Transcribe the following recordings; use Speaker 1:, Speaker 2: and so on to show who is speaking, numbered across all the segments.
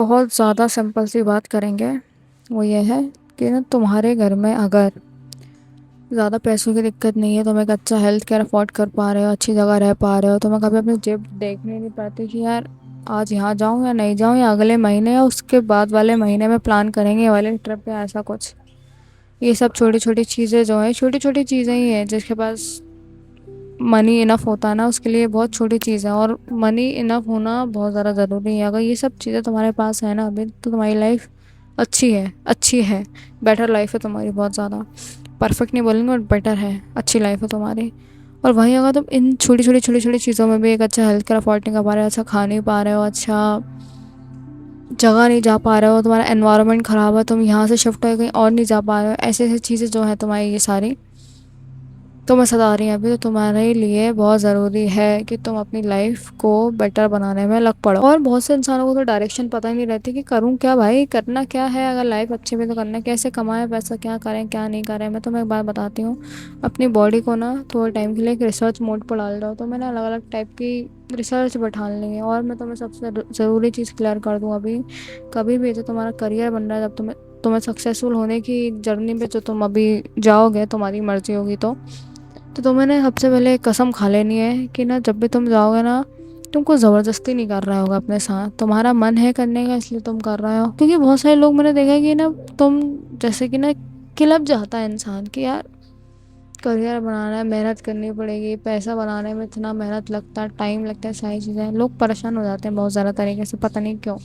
Speaker 1: बहुत ज़्यादा सिंपल सी बात करेंगे। वो ये है कि ना तुम्हारे घर में अगर ज़्यादा पैसों की दिक्कत नहीं है, तुम एक अच्छा हेल्थ केयर अफोर्ड कर पा रहे हो, अच्छी जगह रह पा रहे हो, तो मैं कभी अपनी जेब देखने नहीं पाती कि यार आज यहाँ जाऊँ या नहीं जाऊँ, या अगले महीने या उसके बाद वाले महीने में प्लान करेंगे ये वाले ट्रिप या ऐसा कुछ। ये सब छोटी छोटी चीज़ें जो हैं, छोटी छोटी चीज़ें ही हैं। जिसके पास मनी इनफ होता है ना, उसके लिए बहुत छोटी चीज़ है। और मनी इनफ होना बहुत ज़्यादा ज़रूरी है। अगर ये सब चीज़ें तुम्हारे पास है ना अभी, तो तुम्हारी लाइफ अच्छी है, अच्छी है। बेटर लाइफ है तुम्हारी, बहुत ज़्यादा। परफेक्ट नहीं बोलेंगे बट बेटर है, अच्छी लाइफ है तुम्हारी। और वहीं अगर तुम इन छोटी छोटी चीज़ों में भी एक अच्छा हेल्थ केयर अफोर्ड नहीं कर पा रहे हो, अच्छा खा नहीं पा रहे हो, अच्छा जगह नहीं जा पा रहे हो, तुम्हारा एनवायरनमेंट ख़राब है, तुम यहाँ से शिफ्ट हो कहीं और नहीं जा पा रहे हो, ऐसी ऐसी चीज़ें जो है तुम्हारी ये सारी, तो मैं सता रही हूँ अभी, तो तुम्हारे लिए बहुत ज़रूरी है कि तुम अपनी लाइफ को बेटर बनाने में लग पड़ो। और बहुत से इंसानों को तो डायरेक्शन पता ही नहीं रहती कि करूँ क्या भाई, करना क्या है। अगर लाइफ अच्छी भी तो करना है, कैसे कमाएं पैसा, क्या करें क्या नहीं करें। मैं तुम्हें एक बात बताती हूँ, अपनी बॉडी को ना थोड़े टाइम के लिए एक रिसर्च मोड पर डाल दो। तो मैंने अलग अलग टाइप की रिसर्च बैठा ली है। और मैं तुम्हें सबसे ज़रूरी चीज़ क्लियर कर दूँ अभी, कभी भी जो तुम्हारा करियर बन रहा है, जब तुम्हें सक्सेसफुल होने की जर्नी पे जो तुम अभी जाओगे, तुम्हारी मर्जी होगी तो तुम्हें ना सबसे पहले एक कसम खा लेनी है कि ना जब भी तुम जाओगे ना, तुमको ज़बरदस्ती नहीं कर रहा होगा अपने साथ, तुम्हारा मन है करने का इसलिए तुम कर रहे हो। क्योंकि बहुत सारे लोग मैंने देखा है कि ना तुम जैसे कि ना किलप जाता है इंसान कि यार करियर बनाना है, मेहनत करनी पड़ेगी, पैसा बनाने में इतना मेहनत लगता है, टाइम लगता है, सारी चीज़ें, लोग परेशान हो जाते हैं बहुत ज़्यादा तरीके से, पता नहीं क्यों।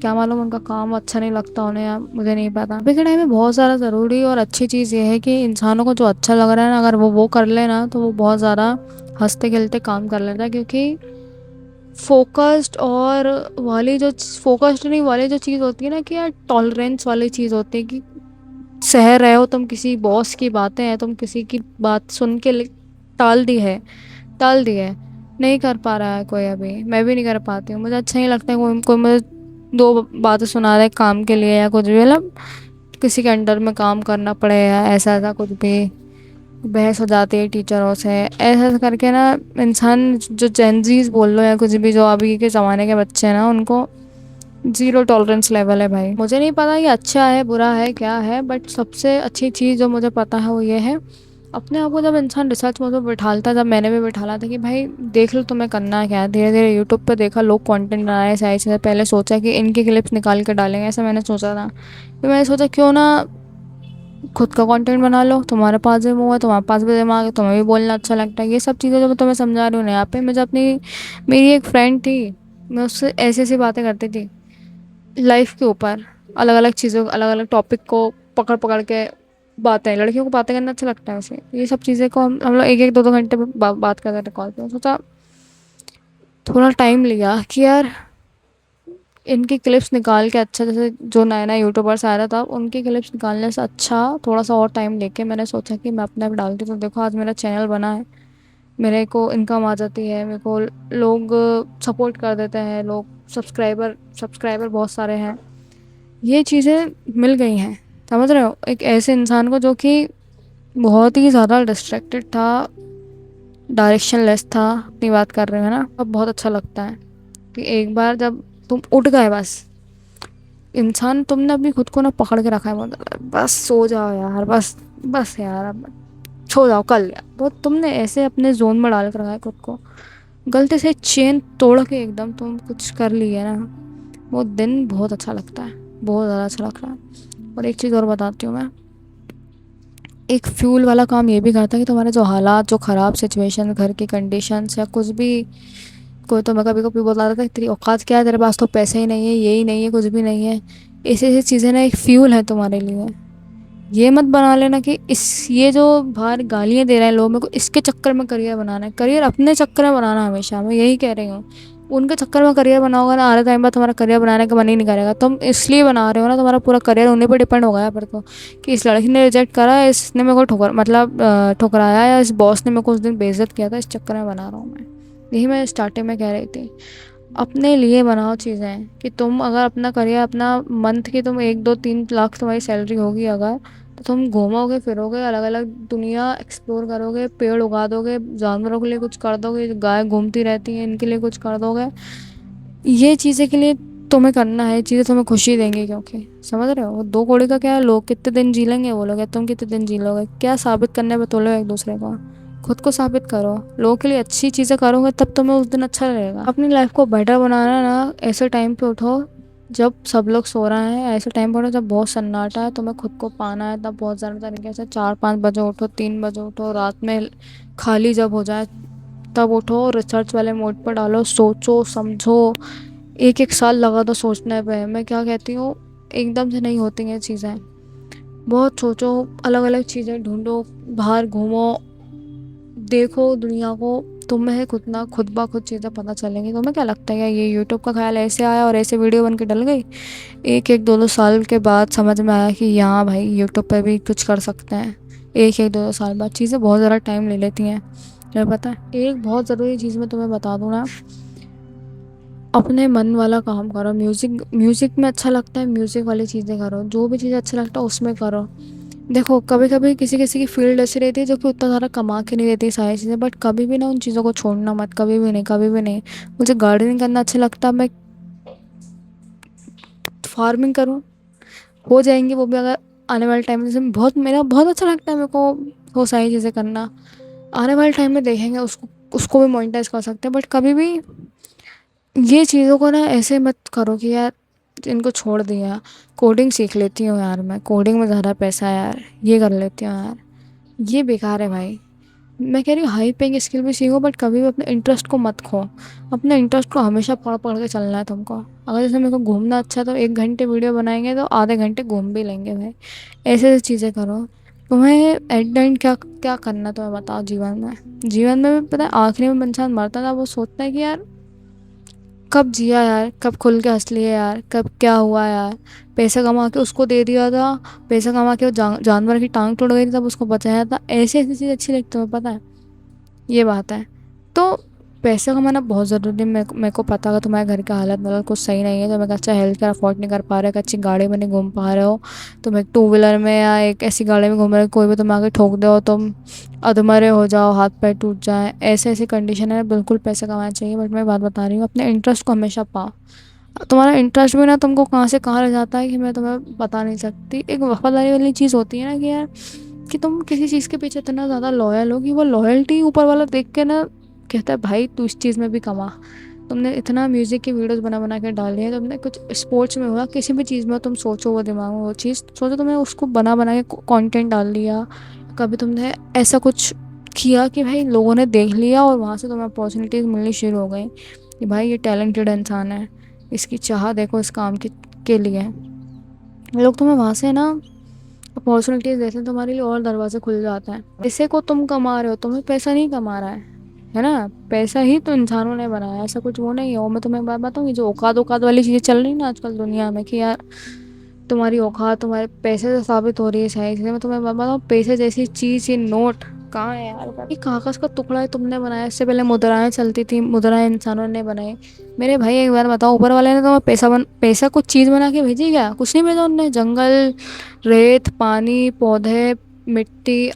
Speaker 1: क्या मालूम उनका काम अच्छा नहीं लगता उन्हें, या मुझे नहीं पता। अभी के टाइम में बहुत ज़्यादा ज़रूरी और अच्छी चीज़ ये है कि इंसानों को जो अच्छा लग रहा है ना, अगर वो कर ले ना, तो वो बहुत ज़्यादा हंसते खेलते काम कर लेता है। क्योंकि फोकस्ड और वाली जो फोकस्ड नहीं वाली जो चीज़ होती है ना, कि यार टॉलरेंस वाली चीज़ होती है कि सह रहे हो तुम किसी बॉस की बातें हैं, तुम किसी की बात सुन के टाल दी है, टाल दी है। नहीं कर पा रहा है कोई, अभी मैं भी नहीं कर पाती हूँ। मुझे अच्छा नहीं लगता है कोई कोई मुझे दो बातें सुना रहा है काम के लिए या कुछ भी, मतलब किसी के अंडर में काम करना पड़े या ऐसा ऐसा कुछ भी, बहस हो जाती है टीचरों से, ऐसा ऐसा करके ना। इंसान जो जेनजीज बोल लो या कुछ भी, जो अभी के ज़माने के बच्चे हैं ना, उनको ज़ीरो टॉलरेंस लेवल है भाई। मुझे नहीं पता ये अच्छा है बुरा है क्या है, बट सबसे अच्छी चीज़ जो मुझे पता है वो ये है, अपने आप को जब इंसान रिसर्च मोड में बैठालता है, जब मैंने भी बैठाला था कि भाई देख लो तुम्हें करना क्या है। धीरे धीरे यूट्यूब पे देखा, लोग कंटेंट बनाए सारी चीज़ें, पहले सोचा कि इनकी क्लिप्स निकाल कर डालेंगे, ऐसा मैंने सोचा था। फिर मैंने सोचा क्यों ना खुद का कंटेंट बना लो, तुम्हारे पास भी मुँह है, तुम्हारे पास भी दिमाग है, तुम्हें भी बोलना अच्छा लगता है। ये सब चीज़ें जो मैं तुम्हें समझा रही हूँ ना यहाँ पे, मुझे अपनी, मेरी एक फ्रेंड थी, मैं उससे ऐसी ऐसी बातें करती थी लाइफ के ऊपर, अलग अलग चीज़ों, अलग अलग टॉपिक को पकड़ पकड़ के बातें। लड़कियों को बातें करना अच्छा लगता है वैसे, ये सब चीज़ें को हम लोग एक एक दो दो घंटे बात करते थे कॉल पे। सोचा थोड़ा टाइम लिया कि यार इनकी क्लिप्स निकाल के, अच्छा जैसे जो नया नया यूट्यूबर्स आ रहा था उनकी क्लिप्स निकालने से अच्छा थोड़ा सा और टाइम लेके मैंने सोचा कि मैं अपने आप डालती हूँ। तो देखो आज मेरा चैनल बना है, मेरे को इनकम आ जाती है, मेरे को लोग सपोर्ट कर देते हैं, लोग सब्सक्राइबर सब्सक्राइबर बहुत सारे हैं। ये चीज़ें मिल गई हैं, समझ रहे हो, एक ऐसे इंसान को जो कि बहुत ही ज़्यादा डिस्ट्रैक्टेड था, डायरेक्शन लेस था। अपनी बात कर रहे हो ना, अब बहुत अच्छा लगता है कि एक बार जब तुम उठ गए, बस इंसान तुमने अपनी खुद को ना पकड़ के रखा है बहुत ज़्यादा, बस सो जाओ यार, बस बस यार अब सो जाओ कल यार, बहुत तुमने ऐसे अपने जोन में डाल कर रखा है खुद को। गलती से चेन तोड़ के एकदम तुम कुछ कर लिए ना, वो दिन बहुत अच्छा लगता है, बहुत ज़्यादा अच्छा लगता है। और एक चीज़ और बताती हूँ मैं, एक फ्यूल वाला काम ये भी करता है कि तुम्हारे जो हालात, जो ख़राब सिचुएशन, घर की कंडीशंस या कुछ भी, कोई तो मैं कभी कभी बता रहा था तेरी औकात क्या है, तेरे पास तो पैसे ही नहीं है, ये ही नहीं है, कुछ भी नहीं है, ऐसी ऐसी चीज़ें ना एक फ्यूल है तुम्हारे लिए। ये मत बना लेना कि इस ये जो बाहर गालियाँ दे रहे हैं लोग मेरे को, इसके चक्कर में करियर बनाना है। करियर अपने चक्कर में बनाना, हमेशा मैं यही कह रही हूँ। उनके चक्कर में करियर बनाओगे ना, आधे टाइम बाद तुम्हारा करियर बनाने का मन ही नहीं करेगा। तुम इसलिए बना रहे हो ना, तुम्हारा पूरा करियर उन्हीं पर डिपेंड हो गया पर तो, कि इस लड़की ने रिजेक्ट करा, इसने मेरे को ठुकराया, या इस बॉस ने मेरे को उस दिन बेइज्जत किया था, इस चक्कर में बना रहा हूँ मैं। यही मैं स्टार्टिंग में कह रही थी। अपने लिए बनाओ चीज़ें, कि तुम अगर अपना करियर, अपना मंथ की तुम 1 2 3 लाख तुम्हारी सैलरी होगी अगर, तो तुम घूमोगे फिरोगे, अलग अलग दुनिया एक्सप्लोर करोगे, पेड़ उगा दोगे, जानवरों के लिए कुछ कर दोगे, गाय घूमती रहती हैं इनके लिए कुछ कर दोगे। ये चीज़ें के लिए तुम्हें करना है चीज़ें तुम्हें खुशी देंगी, क्योंकि समझ रहे हो, वो दो कौड़ी का क्या है, लोग कितने दिन जी लेंगे वो लोग, या तुम कितने दिन जी लोगे, क्या साबित करने पे तुले हो एक दूसरे को। खुद को साबित करो, लोगों के लिए अच्छी चीज़ें करोगे तब तुम्हें उस दिन अच्छा लगेगा। अपनी लाइफ को बेटर बनाना ना, ऐसे टाइम पे उठो जब सब लोग सो रहे हैं, ऐसे टाइम पर उठो जब बहुत सन्नाटा है, तुम्हें खुद को पाना है तब बहुत ज़्यादा तरीके से 4-5 बजे उठो, 3 बजे उठो, रात में खाली जब हो जाए तब उठो, रिसर्च वाले मोड पर डालो, सोचो समझो। एक एक साल लगा दो सोचने पे, मैं क्या कहती हूँ, एकदम से नहीं होती हैं चीज़ें। बहुत सोचो, अलग अलग चीज़ें ढूंढो, बाहर घूमो, देखो दुनिया को, तुम्हें खुद ना खुद ब खुद चीज़ें पता चलेंगी। तुम्हें क्या लगता है ये यूट्यूब का ख्याल ऐसे आया और ऐसे वीडियो बन के डल गई? एक एक दो दो साल के बाद समझ में आया कि यहाँ भाई यूट्यूब पे भी कुछ कर सकते हैं। एक एक दो दो साल बाद चीज़ें बहुत ज़्यादा टाइम ले लेती हैं, तुम्हें पता है। एक बहुत ज़रूरी चीज़ मैं तुम्हें बता दूँ ना, अपने मन वाला काम करो। म्यूज़िक म्यूज़िक में अच्छा लगता है, म्यूज़िक वाली चीज़ें करो, जो भी चीज़ अच्छा लगता है उसमें करो। देखो कभी कभी किसी किसी की फील्ड ऐसी रहती है जो कि उतना ज़्यादा कमा के नहीं देती सारी चीज़ें, बट कभी भी ना उन चीज़ों को छोड़ना मत, कभी भी नहीं, कभी भी नहीं। मुझे गार्डनिंग करना अच्छा लगता है, मैं फार्मिंग करूँ, हो जाएंगे वो भी अगर आने वाले टाइम में, जैसे बहुत मेरा बहुत अच्छा लगता है मेरे को वो सारी चीज़ें करना। आने वाले टाइम में देखेंगे उसको, उसको भी मोनेटाइज कर सकते हैं, बट कभी भी ये चीज़ों को ना ऐसे मत करो कि यार इनको छोड़ दिया। कोडिंग सीख लेती हूँ यार, मैं कोडिंग में ज़्यादा पैसा है यार, ये कर लेती हूँ यार, ये बेकार है भाई। मैं कह रही हूँ हाई पेइंग स्किल भी सीखो, बट कभी भी अपने इंटरेस्ट को मत खो। अपने इंटरेस्ट को हमेशा पढ़ पढ़ के चलना है तुमको। अगर जैसे मेरे को घूमना अच्छा है तो 1 घंटे वीडियो बनाएंगे तो आधे घंटे घूम भी लेंगे भाई। ऐसे ऐसी चीज़ें करो। तुम्हें एट द एंड क्या क्या करना है तुम्हें बताओ जीवन में। जीवन में भी पता है, आखिरी में इंसान मरता था वो सोचता है कि यार कब जिया यार, कब खुल के हंस लिए यार, कब क्या हुआ यार। पैसा कमा के उसको दे दिया था, पैसा कमा के वो जानवर की टांग तोड़ गई थी तब उसको बचाया था। ऐसी ऐसी चीज़ अच्छी लगती है, तुम्हें पता है, ये बात है। तो पैसा कमाना बहुत ज़रूरी है। मेरे को पता है तुम्हारे घर का हालत मतलब कुछ सही नहीं है, तुम एक अच्छा हेल्थ केयर अफोर्ड नहीं कर पा रहे, एक अच्छी गाड़ी में नहीं घूम पा रहे हो, तुम एक टू व्हीलर में या एक ऐसी गाड़ी में घूम रहे हो कोई भी तुम आगे ठोक दो, तुम अधमरे हो जाओ, हाथ पैर टूट जाए, ऐसे ऐसी कंडीशन है। बिल्कुल पैसा कमाना चाहिए, बट मैं बात बता रही हूँ अपने इंटरेस्ट को हमेशा पाओ। तुम्हारा इंटरेस्ट भी ना तुमको कहाँ से कहाँ ले जाता है कि मैं तुम्हें बता नहीं सकती। एक वफादारी वाली चीज़ होती है ना कि यार कि तुम किसी चीज़ के पीछे इतना ज़्यादा लॉयल हो कि वो लॉयल्टी ऊपर वाला देख के ना कहता है भाई तू इस चीज़ में भी कमा। तुमने इतना म्यूज़िक की वीडियोस बना बना के डाली है, तुमने कुछ स्पोर्ट्स में हुआ, किसी भी चीज़ में तुम सोचो, वो दिमाग में वो चीज़ सोचो, तुमने उसको बना बना के कंटेंट डाल दिया। कभी तुमने ऐसा कुछ किया कि भाई लोगों ने देख लिया और वहाँ से तुम्हें अपॉर्चुनिटीज़ मिलनी शुरू हो गई कि भाई ये टैलेंटेड इंसान है, इसकी चाह देखो इस काम के लिए। लोग तुम्हें वहाँ से ना अपॉर्चुनिटीज़ देते हैं, तुम्हारे लिए और दरवाजे खुल जाते हैं। पैसे को तुम कमा रहे हो, तुम्हें पैसा नहीं कमा रहा है ना। पैसा ही तो इंसानों ने बनाया, ऐसा कुछ वो नहीं है। और मैं तुम्हें एक बात बताऊँ, ये जो औकात औकात वाली चीज़ें चल रही है ना आजकल दुनिया में कि यार तुम्हारी औकात तुम्हारे पैसे से साबित हो रही है शायद, इसलिए मैं तुम्हें बात बताऊँ, पैसे जैसी चीज़ ये नोट कहाँ है यार, ये कागज़ का टुकड़ा है तुमने बनाया। इससे पहले मुद्राएं चलती थी, मुद्राएं इंसानों ने बनाई। मेरे भाई एक बार बताओ, ऊपर वाले ने तुम्हें पैसा कुछ चीज़ बना के भेजी क्या? कुछ नहीं भेजा उनने। जंगल, रेत, पानी, पौधे, मिट्टी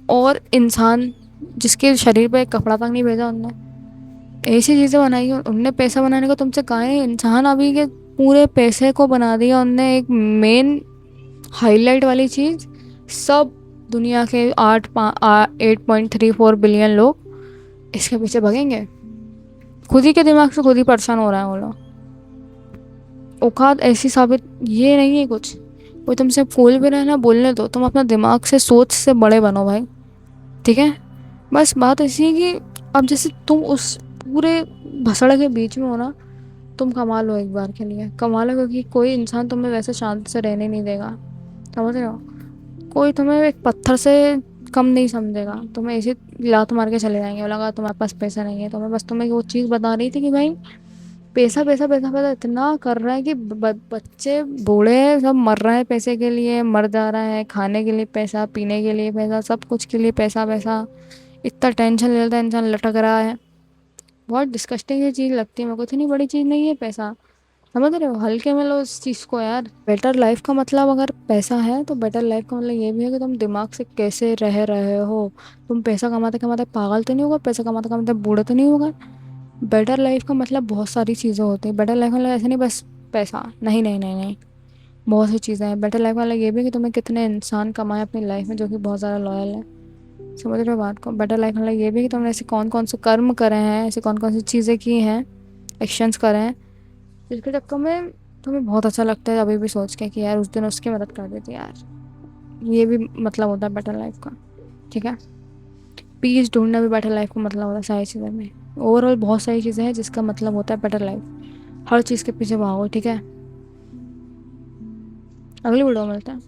Speaker 1: और इंसान जिसके शरीर पे एक कपड़ा तक नहीं भेजा उनने। ऐसी चीज़ें बनाई हैं उनने पैसा बनाने को तुमसे कहा है। इंसान अभी के पूरे पैसे को बना दिया उनने एक मेन हाईलाइट वाली चीज़। सब दुनिया के 8.34 बिलियन लोग इसके पीछे भगेंगे। खुद ही के दिमाग से खुद ही परेशान हो रहा है वो लोग। औकात ऐसी साबित ये नहीं है कुछ, कोई तुमसे बोल भी रहा है ना, बोलने दो, तुम अपना दिमाग से सोच से बड़े बनो भाई, ठीक है। बस बात ऐसी है कि अब जैसे तुम उस पूरे भसड़ के बीच में हो ना, तुम कमा लो, एक बार के लिए कमा लो, क्योंकि कोई इंसान तुम्हें वैसे शांति से रहने नहीं देगा, समझ रहे हो। कोई तुम्हें एक पत्थर से कम नहीं समझेगा, तुम्हें ऐसे लात मार के चले जाएंगे, लगा तुम्हारे पास पैसा नहीं है। तो मैं बस तुम्हें वो चीज़ बता रही थी कि भाई पैसा पैसा पैसा पैसा इतना कर रहा है कि बच्चे बूढ़े सब मर रहे हैं पैसे के लिए, मर जा रहा है। खाने के लिए पैसा, पीने के लिए पैसा, सब कुछ के लिए पैसा पैसा। इतना टेंशन ले लेता है इंसान, लटक रहा है। बहुत डिस्कस्टिंग ये चीज़ लगती है मेरे को, इतनी बड़ी चीज़ नहीं है पैसा, समझ रहे हो। हल्के में लो इस चीज़ को यार। बेटर लाइफ का मतलब अगर पैसा है तो बेटर लाइफ का मतलब ये भी है कि तुम दिमाग से कैसे रह रहे हो। तुम पैसा कमाते कमाते पागल तो नहीं होगा, पैसा कमाते कमाते बूढ़े तो नहीं होगा। बेटर लाइफ का मतलब बहुत सारी चीज़ें होती हैं। बेटर लाइफ मतलब ऐसे नहीं बस पैसा नहीं, नहीं, नहीं, नहीं। बहुत सी चीज़ें हैं। बेटर लाइफ वाला ये भी है कि तुम्हें कितने इंसान कमाए अपनी लाइफ में जो कि बहुत ज़्यादा लॉयल है। समझ रहे हो बात को? बेटर लाइफ वाला ये भी है कि तुमने ऐसे कौन कौन से कर्म करे हैं, ऐसे कौन कौन सी चीज़ें की हैं, एक्शंस करे हैं, जिसके चक्कर में तुम्हें बहुत अच्छा लगता है अभी भी सोच के कि यार उस दिन उसकी मदद कर देती यार। ये भी मतलब होता है बेटर लाइफ का। ठीक है। पीस ढूंढना भी बेटर लाइफ का मतलब होता है सारी चीज़ों में। ओवरऑल बहुत सारी चीज़ें हैं जिसका मतलब होता है बेटर लाइफ। हर चीज़ के पीछे भागो। ठीक है। अगली वीडियो में मिलते हैं।